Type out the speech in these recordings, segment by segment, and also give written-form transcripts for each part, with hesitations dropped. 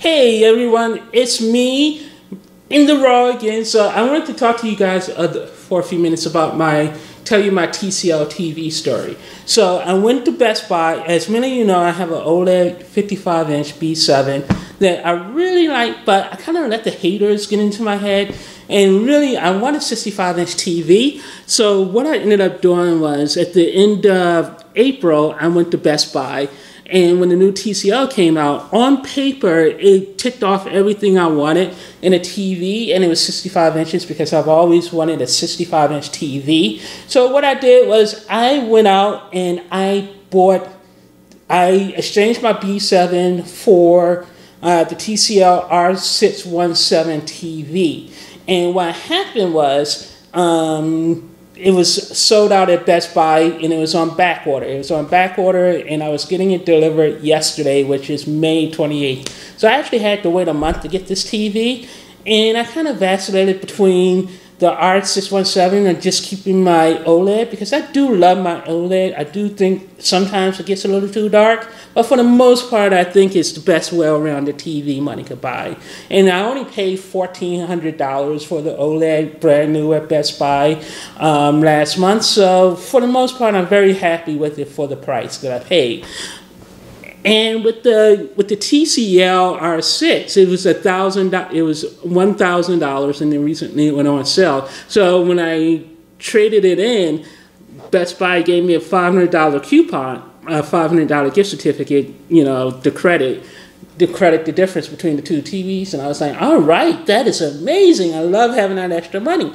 Hey everyone, it's me in the raw again. So I wanted to talk to you guys for a few minutes about tell you my TCL TV story. So I went to Best Buy. As many of you know, I have an OLED 55-inch B7 that I really like, but I kind of let the haters get into my head. And really, I want a 65-inch TV. So what I ended up doing was, at the end of April, I went to Best Buy. And when the new TCL came out, on paper, it ticked off everything I wanted in a TV, and it was 65 inches because I've always wanted a 65-inch TV. So what I did was I went out and I exchanged my B7 for the TCL R617 TV. And what happened was, it was sold out at Best Buy, and it was on back order. It was on back order, and I was getting it delivered yesterday, which is May 28th. So I actually had to wait a month to get this TV, and I kind of vacillated between the R617 and just keeping my OLED, because I do love my OLED. I do think sometimes it gets a little too dark, but for the most part, I think it's the best well-rounded TV money could buy. And I only paid $1,400 for the OLED, brand new at Best Buy last month. So for the most part, I'm very happy with it for the price that I paid. And with the TCL R6, it was $1,000. It was $1,000, and then recently it went on sale. So when I traded it in, Best Buy gave me a $500 coupon, a $500 gift certificate. You know, to credit the difference between the two TVs. And I was like, all right, that is amazing. I love having that extra money.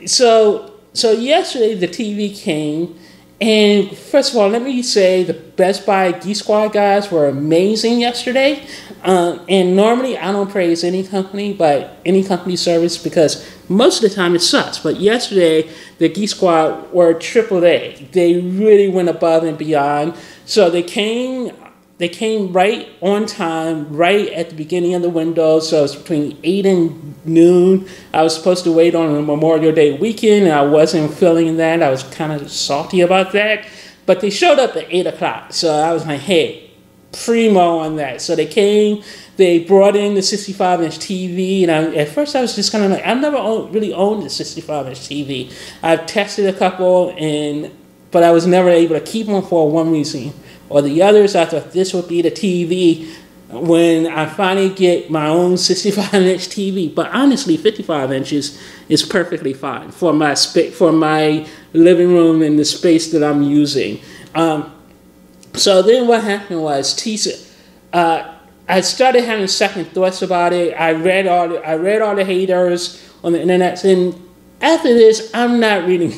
So yesterday the TV came. And first of all, let me say the Best Buy Geek Squad guys were amazing yesterday. And normally I don't praise any company, but any company service, because most of the time it sucks. But yesterday, the Geek Squad were AAA. They really went above and beyond. So they came right on time, right at the beginning of the window. So it's between 8 and noon. I was supposed to wait on a Memorial Day weekend, and I wasn't feeling that. I was kind of salty about that. But they showed up at 8 o'clock. So I was like, hey, primo on that. So they came, they brought in the 65-inch TV. And at first I was just kind of like, I've never really owned a 65-inch TV. I've tested a couple, but I was never able to keep them for one reason or the others. I thought this would be the TV when I finally get my own 65-inch TV. But honestly, 55 inches is perfectly fine for my living room and the space that I'm using. So then what happened was, I started having second thoughts about it. I read all the haters on the internet, and after this, I'm not reading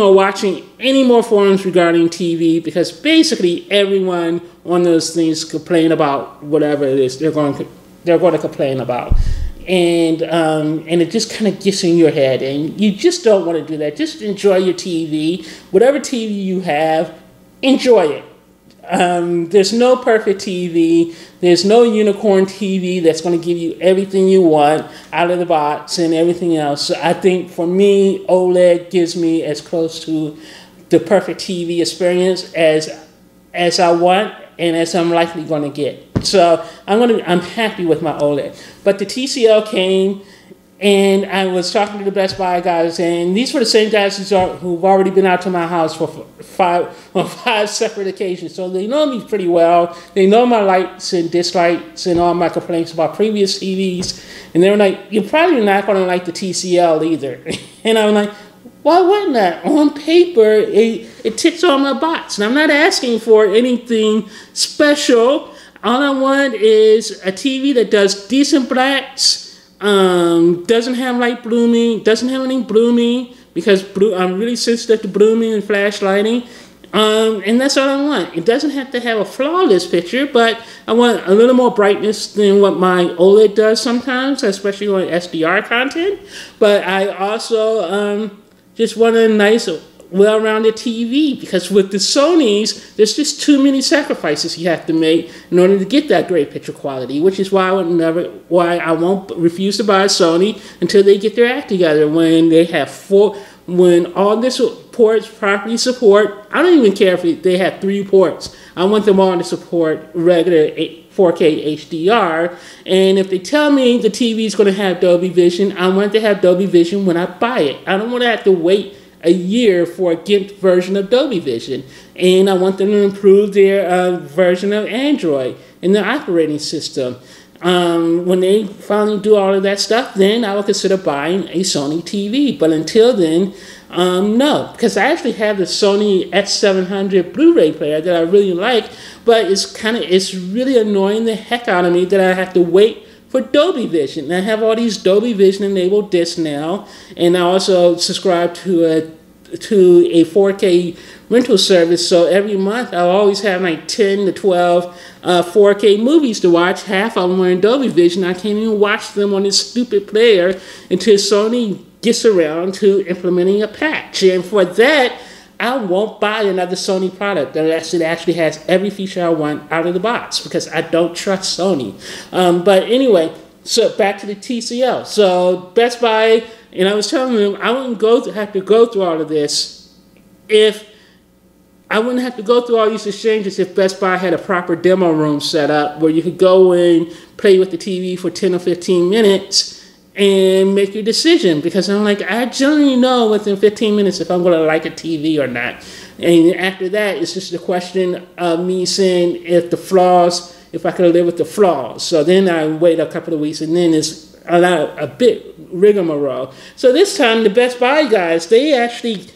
or watching any more forums regarding TV, because basically everyone on those things complain about whatever it is they're going to complain about, and it just kind of gets in your head, and you just don't want to do that. Just enjoy your TV, whatever TV you have, enjoy it. There's no perfect TV. There's no unicorn TV that's going to give you everything you want out of the box and everything else. So I think for me, OLED gives me as close to the perfect TV experience as I want and as I'm likely going to get. So I'm happy with my OLED. But the TCL came, and I was talking to the Best Buy guys, and these were the same guys who've already been out to my house on five separate occasions. So they know me pretty well. They know my likes and dislikes and all my complaints about previous TVs. And they were like, you're probably not going to like the TCL either. And I'm like, why wouldn't I? On paper, it ticks all my box. And I'm not asking for anything special. All I want is a TV that does decent blacks, doesn't have light blooming, doesn't have any blooming, because I'm really sensitive to blooming and flash lighting, and that's all I want. It doesn't have to have a flawless picture, but I want a little more brightness than what my OLED does sometimes, especially on SDR content. But I also just want a nice, well-rounded TV, because with the Sonys, there's just too many sacrifices you have to make in order to get that great picture quality, which is why I won't refuse to buy a Sony until they get their act together. When they have when all this ports properly support, I don't even care if they have 3 ports. I want them all to support regular 4K HDR. And if they tell me the TV is going to have Dolby Vision, I want to have Dolby Vision when I buy it. I don't want to have to wait a year for a GIMP version of Dolby Vision. And I want them to improve their version of Android and the operating system. When they finally do all of that stuff, then I will consider buying a Sony TV. But until then, no, because I actually have the Sony X700 Blu-ray player that I really like, but it's really annoying the heck out of me that I have to wait for Dolby Vision. And I have all these Dolby Vision enabled discs now, and I also subscribe to a 4K rental service, so every month I'll always have like 10 to 12 4K movies to watch. Half of them are in Dolby Vision. I can't even watch them on this stupid player until Sony gets around to implementing a patch. And for that, I won't buy another Sony product unless it actually has every feature I want out of the box, because I don't trust Sony. But anyway, so back to the TCL. So Best Buy, and I was telling them I wouldn't have to go through all of this if I wouldn't have to go through all these exchanges if Best Buy had a proper demo room set up where you could go in, play with the TV for 10 or 15 minutes, and make your decision. Because I'm like, I generally know within 15 minutes if I'm going to like a TV or not. And after that, it's just a question of me saying if I could live with the flaws. So then I wait a couple of weeks, and then it's a bit rigmarole. So this time, the Best Buy guys, they actually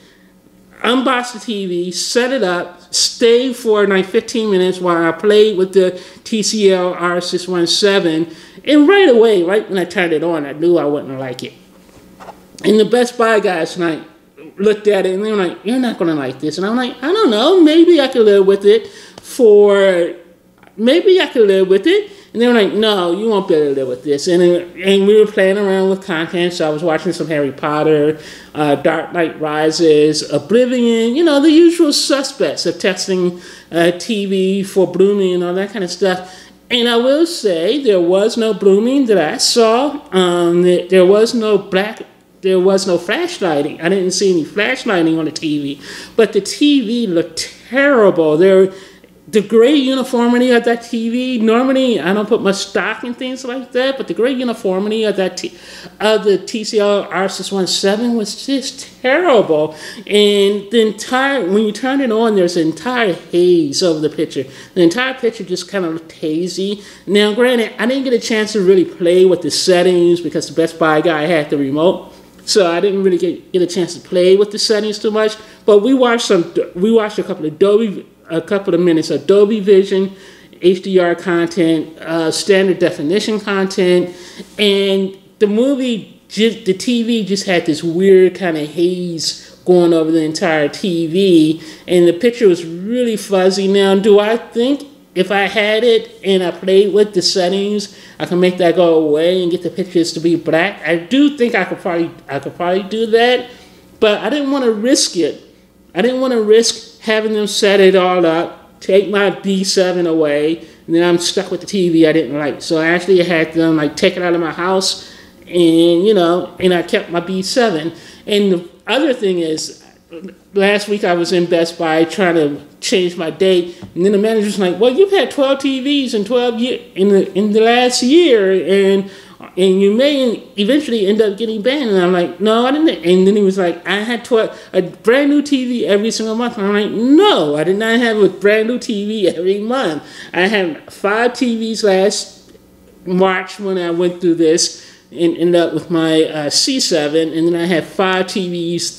unboxed the TV, set it up, stayed for like 15 minutes while I played with the TCL R617, and right away, right when I turned it on, I knew I wouldn't like it. And the Best Buy guys like looked at it and they were like, "You're not gonna like this." And I'm like, "I don't know, maybe I could live with it And they were like, "No, you won't be able to live with this." And we were playing around with content, so I was watching some Harry Potter, Dark Knight Rises, Oblivion, the usual suspects of testing TV for blooming and all that kind of stuff. And I will say there was no blooming that I saw. There was no flashlighting. I didn't see any flashlighting on the TV, but the TV looked terrible. The gray uniformity of that TV, normally I don't put much stock in things like that, but the gray uniformity of the TCL R617 was just terrible. And when you turn it on, there's an entire haze over the picture. The entire picture just kind of looked hazy. Now, granted, I didn't get a chance to really play with the settings because the Best Buy guy had the remote. So I didn't really get a chance to play with the settings too much. But we watched a couple of minutes of Dolby Vision, HDR content, standard definition content, and the TV just had this weird kind of haze going over the entire TV, and the picture was really fuzzy. Now, do I think if I had it and I played with the settings, I can make that go away and get the pictures to be black? I do think I could probably do that, but I didn't want to risk it. I didn't want to risk having them set it all up, take my B7 away, and then I'm stuck with the TV I didn't like. So I actually had them take it out of my house, and and I kept my B7. And the other thing is, last week I was in Best Buy trying to change my date, and then the manager was like, "Well, you've had 12 TVs in 12 years in the last year, and you may eventually end up getting banned." And I'm like, "No, I didn't." And then he was like, "I had a brand new TV every single month." And I'm like, "No, I did not have a brand new TV every month. I had 5 TVs last March when I went through this and ended up with my C7, and then I had 5 TVs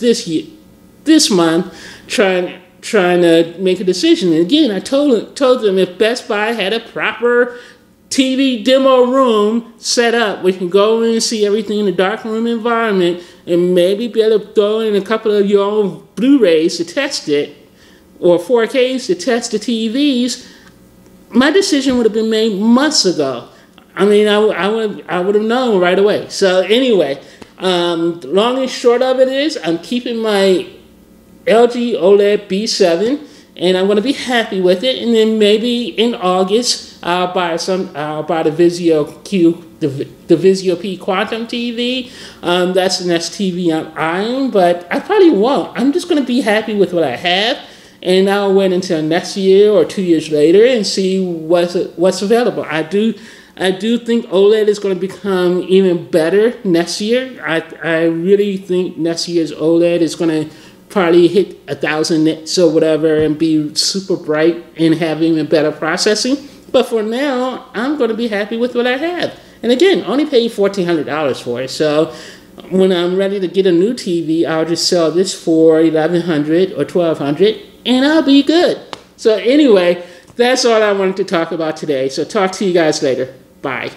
this month trying to make a decision." And again, I told them if Best Buy had a proper TV demo room set up, we can go in and see everything in the dark room environment, and maybe be able to throw in a couple of your own Blu-rays to test it, or 4Ks to test the TVs, my decision would have been made months ago. I mean, I would have known right away. So anyway, long and short of it is, I'm keeping my LG OLED B7, and I'm going to be happy with it. And then maybe in August, I'll buy the the Vizio P Quantum TV. That's the next TV I'm eyeing, but I probably won't. I'm just going to be happy with what I have, and I'll wait until next year or 2 years later and see what's available. I do think OLED is going to become even better next year. I really think next year's OLED is going to probably hit 1,000 nits or whatever and be super bright and have even better processing. But for now, I'm going to be happy with what I have. And again, only paid $1,400 for it. So when I'm ready to get a new TV, I'll just sell this for $1,100 or $1,200 and I'll be good. So anyway, that's all I wanted to talk about today. So talk to you guys later. Bye.